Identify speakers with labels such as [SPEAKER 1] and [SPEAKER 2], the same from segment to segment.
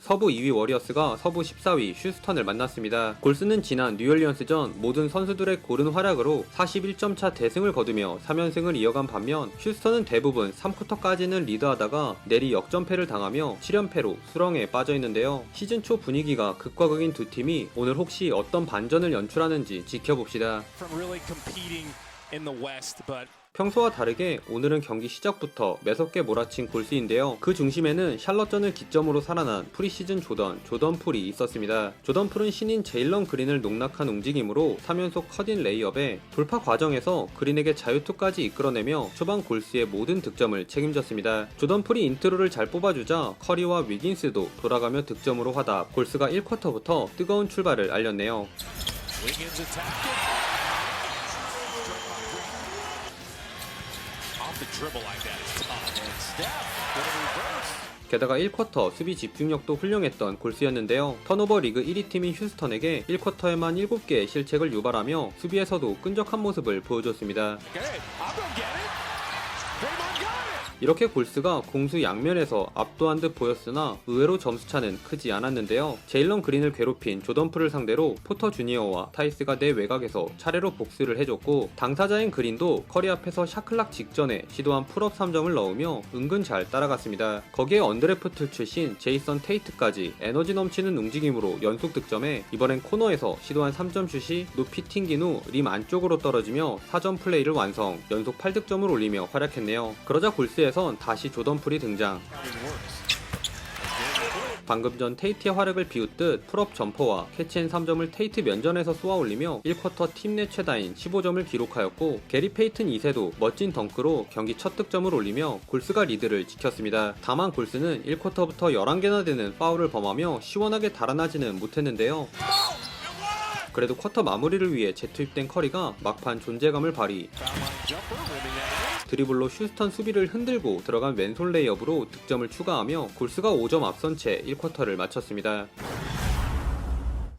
[SPEAKER 1] 서부 2위 워리어스가 서부 14위 휴스턴을 만났습니다. 골스는 지난 뉴올리언스전 모든 선수들의 고른 활약으로 41점 차 대승을 거두며 3연승을 이어간 반면 휴스턴은 대부분 3쿼터까지는 리드하다가 내리 역전패를 당하며 7연패로 수렁에 빠져있는데요. 시즌 초 분위기가 극과 극인 두 팀이 오늘 혹시 어떤 반전을 연출하는지 지켜봅시다. 평소와 다르게 오늘은 경기 시작부터 매섭게 몰아친 골스인데요. 그 중심에는 샬럿전을 기점으로 살아난 프리시즌 조던 풀이 있었습니다. 조던 풀은 신인 제일런 그린을 농락한 움직임으로 3연속 컷인 레이업에 돌파 과정에서 그린에게 자유투까지 이끌어내며 초반 골스의 모든 득점을 책임졌습니다. 조던 풀이 인트로를 잘 뽑아주자 커리와 위긴스도 돌아가며 득점으로 화답. 골스가 1쿼터부터 뜨거운 출발을 알렸네요. 게다가 1쿼터 수비 집중력도 훌륭했던 골스였는데요. 턴오버 리그 1위 팀인 휴스턴에게 1쿼터에만 7개의 실책을 유발하며 수비에서도 끈적한 모습을 보여줬습니다. 이렇게 골스가 공수 양면에서 압도한 듯 보였으나 의외로 점수차는 크지 않았는데요. 제일런 그린을 괴롭힌 조던 풀을 상대로 포터 주니어와 타이스가 내 외곽에서 차례로 복수를 해줬고 당사자인 그린도 커리 앞에서 샤클락 직전에 시도한 풀업 3점을 넣으며 은근 잘 따라갔습니다. 거기에 언드래프트 출신 제이선 테이트까지 에너지 넘치는 움직임으로 연속 득점에 이번엔 코너에서 시도한 3점 슛이 높이 튕긴 후 림 안쪽으로 떨어지며 4점 플레이를 완성, 연속 8득점을 올리며 활약했네요. 그러자 골스에선 다시 조던 풀이 등장. 방금 전 테이트의 활약을 비웃듯 풀업 점퍼와 캐치앤 3점을 테이트 면전에서 쏘아올리며 1쿼터 팀 내 최다인 15점을 기록하였고 게리 페이튼 2세도 멋진 덩크로 경기 첫 득점을 올리며 골스가 리드를 지켰습니다. 다만 골스는 1쿼터부터 11개나 되는 파울을 범하며 시원하게 달아나지는 못했는데요. 그래도 쿼터 마무리를 위해 재투입된 커리가 막판 존재감을 발휘. 드리블로 휴스턴 수비를 흔들고 들어간 왼손 레이업으로 득점을 추가하며 골스가 5점 앞선 채 1쿼터를 마쳤습니다.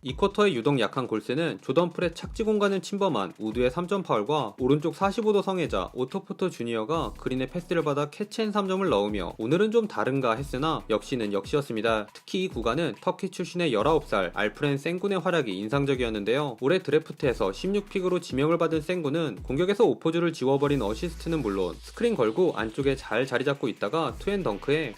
[SPEAKER 1] 2쿼터에 유독 약한 골스는 조던 풀의 착지 공간을 침범한 우드의 3점 파울과 오른쪽 45도 성애자 오토포터 주니어가 그린의 패스를 받아 캐치앤 3점을 넣으며 오늘은 좀 다른가 했으나 역시는 역시였습니다. 특히 이 구간은 터키 출신의 19살 알프렌 생군의 활약이 인상적이었는데요. 올해 드래프트에서 16픽으로 지명을 받은 생군은 공격에서 오포주를 지워버린 어시스트는 물론 스크린 걸고 안쪽에 잘 자리잡고 있다가 투앤덩크에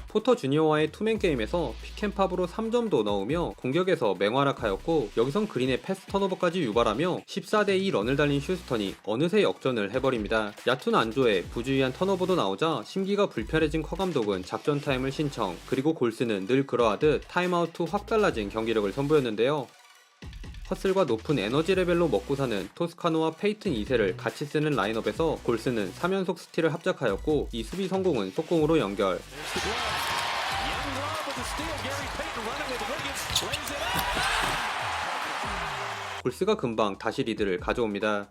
[SPEAKER 1] 포터 주니어와의 투맨 게임에서 픽앤팝으로 3점도 넣으며 공격에서 맹활약하였고 여기선 그린의 패스 턴오버까지 유발하며 14대2 런을 달린 휴스턴이 어느새 역전을 해버립니다. 얕은 안조에 부주의한 턴오버도 나오자 심기가 불편해진 커 감독은 작전 타임을 신청. 그리고 골스는 늘 그러하듯 타임아웃 후 확 달라진 경기력을 선보였는데요. 허슬과 높은 에너지 레벨로 먹고 사는 토스카노와 페이튼 2세를 같이 쓰는 라인업에서 골스는 3연속 스틸을 합작하였고 이 수비 성공은 속공으로 연결. 골스가 금방 다시 리드를 가져옵니다.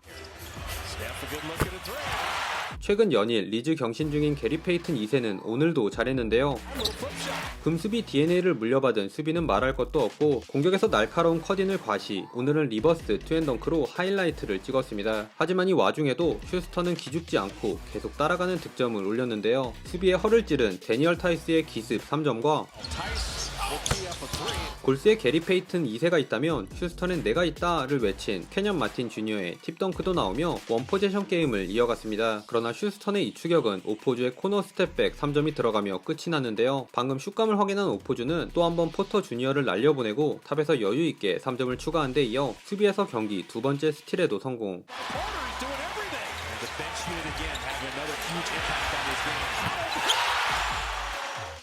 [SPEAKER 1] 최근 연일 리즈 경신 중인 게리 페이튼 2세는 오늘도 잘했는데요. 금수비 DNA를 물려받은 수비는 말할 것도 없고 공격에서 날카로운 컷인을 과시, 오늘은 리버스 투앤덩크로 하이라이트를 찍었습니다. 하지만 이 와중에도 휴스턴은 기죽지 않고 계속 따라가는 득점을 올렸는데요. 수비에 허를 찌른 데니얼 타이스의 기습 3점과 골스의 게리 페이튼 2세가 있다면 휴스턴엔 내가 있다를 외친 캐년 마틴 주니어의 팁덩크도 나오며 원포제션 게임을 이어갔습니다. 그러나 휴스턴의 이 추격은 오포주의 코너 스텝백 3점이 들어가며 끝이 났는데요. 방금 슛감을 확인한 오포주는 또 한번 포터 주니어를 날려보내고 탑에서 여유있게 3점을 추가한 데 이어 수비에서 경기 두 번째 스틸에도 성공.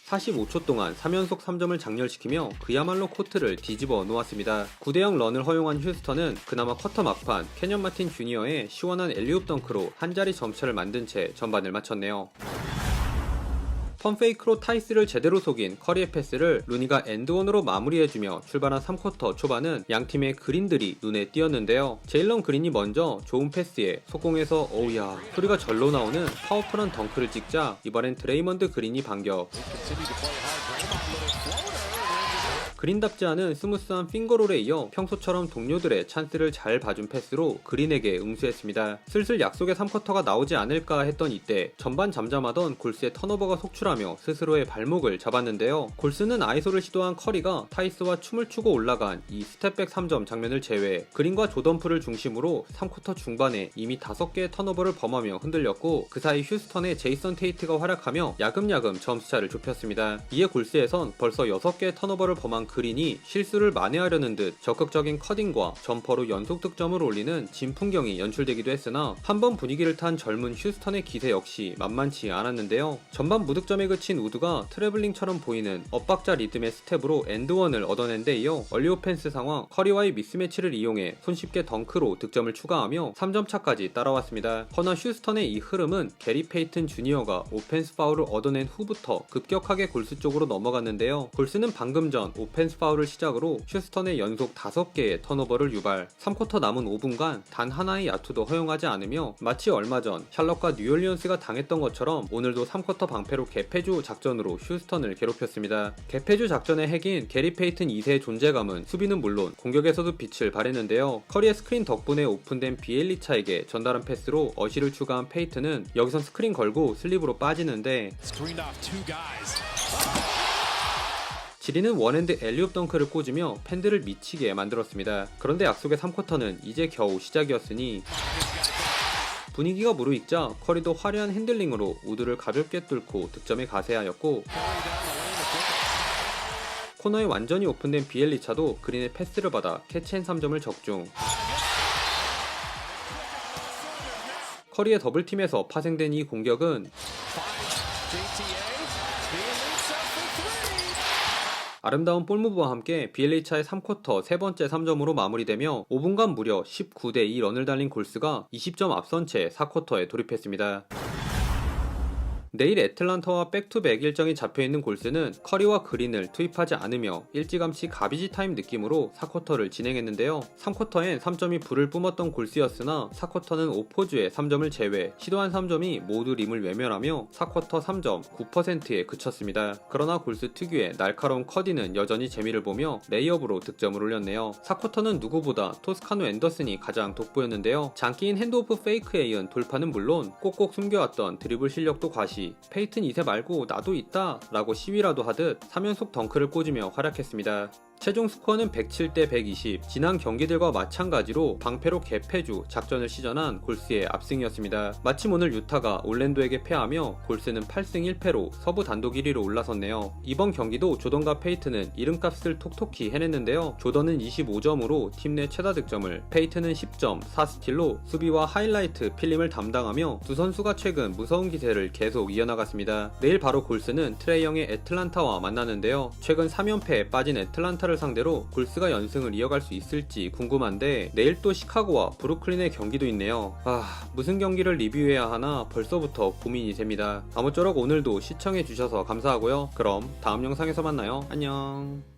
[SPEAKER 1] 45초 동안 3연속 3점을 장렬시키며 그야말로 코트를 뒤집어 놓았습니다. 9대0 런을 허용한 휴스턴은 그나마 쿼터 막판 캐년 마틴 주니어의 시원한 엘리웁 덩크로 한자리 점차를 만든 채 전반을 마쳤네요. 펀페이크로 타이스를 제대로 속인 커리의 패스를 루니가 엔드원으로 마무리해주며 출발한 3쿼터 초반은 양팀의 그린들이 눈에 띄었는데요. 제일런 그린이 먼저 좋은 패스에 속공에서 어우야 소리가 절로 나오는 파워풀한 덩크를 찍자 이번엔 드레이먼드 그린이 반격. 그린답지 않은 스무스한 핑거롤에 이어 평소처럼 동료들의 찬스를 잘 봐준 패스로 그린에게 응수했습니다. 슬슬 약속의 3쿼터가 나오지 않을까 했던 이때 전반 잠잠하던 골스의 턴오버가 속출하며 스스로의 발목을 잡았는데요. 골스는 아이소를 시도한 커리가 타이스와 춤을 추고 올라간 이 스텝백 3점 장면을 제외 그린과 조던프를 중심으로 3쿼터 중반에 이미 5개의 턴오버를 범하며 흔들렸고 그 사이 휴스턴의 제이선 테이트가 활약하며 야금야금 점수차를 좁혔습니다. 이에 골스에선 벌써 6개의 턴오버를 범한 그린이 실수를 만회하려는 듯 적극적인 커딩과 점퍼로 연속 득점을 올리는 진풍경이 연출되기도 했으나 한번 분위기를 탄 젊은 휴스턴의 기세 역시 만만치 않았는데요. 전반 무득점에 그친 우드가 트래블링처럼 보이는 엇박자 리듬의 스텝으로 엔드원을 얻어낸 데 이어 얼리 오펜스 상황 커리와의 미스매치를 이용해 손쉽게 덩크로 득점을 추가하며 3점 차까지 따라왔습니다. 허나 휴스턴의 이 흐름은 게리 페이튼 주니어가 오펜스 파울을 얻어낸 후부터 급격하게 골스 쪽으로 넘어갔는데요. 골스는 방금 전 오펜스 파울을 시작으로 휴스턴의 연속 5개의 턴오버를 유발, 3쿼터 남은 5분간 단 하나의 야투도 허용하지 않으며 마치 얼마 전 샬럿과 뉴올리언스가 당했던 것처럼 오늘도 3쿼터 방패로 개패주 작전으로 휴스턴을 괴롭혔습니다. 개패주 작전의 핵인 게리 페이튼 2세의 존재감은 수비는 물론 공격에서도 빛을 발했는데요. 커리의 스크린 덕분에 오픈된 비엘리차에게 전달한 패스로 어시를 추가한 페이튼은 여기선 스크린 걸고 슬립으로 빠지는데 지리는 원핸드 엘리옵 덩크를 꽂으며 팬들을 미치게 만들었습니다. 그런데 약속의 3쿼터는 이제 겨우 시작이었으니 분위기가 무르익자 커리도 화려한 핸들링으로 우드를 가볍게 뚫고 득점에 가세하였고 코너에 완전히 오픈된 비엘리차도 그린의 패스를 받아 캐치앤 3점을 적중. 커리의 더블팀에서 파생된 이 공격은 아름다운 볼무브와 함께 비엘리차의 3쿼터 세 번째 3점으로 마무리되며 5분간 무려 19대2 런을 달린 골스가 20점 앞선 채 4쿼터에 돌입했습니다. 내일 애틀란타와 백투백 일정이 잡혀있는 골스는 커리와 그린을 투입하지 않으며 일찌감치 가비지 타임 느낌으로 4쿼터를 진행했는데요. 3쿼터엔 3점이 불을 뿜었던 골스였으나 4쿼터는 오포즈의 3점을 제외 시도한 3점이 모두 림을 외면하며 4쿼터 3점 9%에 그쳤습니다. 그러나 골스 특유의 날카로운 커디는 여전히 재미를 보며 레이업으로 득점을 올렸네요. 4쿼터는 누구보다 토스카노 앤더슨이 가장 돋보였는데요. 장기인 핸드오프 페이크에 이은 돌파는 물론 꼭꼭 숨겨왔던 드리블 실력도 과시, 페이튼 2세 말고 나도 있다 라고 시위라도 하듯 3연속 덩크를 꽂으며 활약했습니다. 최종 스코어는 107대 120, 지난 경기들과 마찬가지로 방패로 개패주 작전을 시전한 골스의 압승이었습니다. 마침 오늘 유타가 올랜도에게 패하며 골스는 8승 1패로 서부 단독 1위로 올라섰네요. 이번 경기도 조던과 페이튼은 이름값을 톡톡히 해냈는데요. 조던은 25점으로 팀 내 최다 득점을, 페이튼은 10점, 4스틸로 수비와 하이라이트, 필름을 담당하며 두 선수가 최근 무서운 기세를 계속 이어나갔습니다. 내일 바로 골스는 트레이 영의 애틀란타와 만나는데요. 최근 3연패에 빠진 애틀란타를 상대로 골스가 연승을 이어갈 수 있을지 궁금한데 내일 또 시카고와 브루클린의 경기도 있네요. 무슨 경기를 리뷰해야 하나 벌써부터 고민이 됩니다. 아무쪼록 오늘도 시청해주셔서 감사하고요. 그럼 다음 영상에서 만나요. 안녕.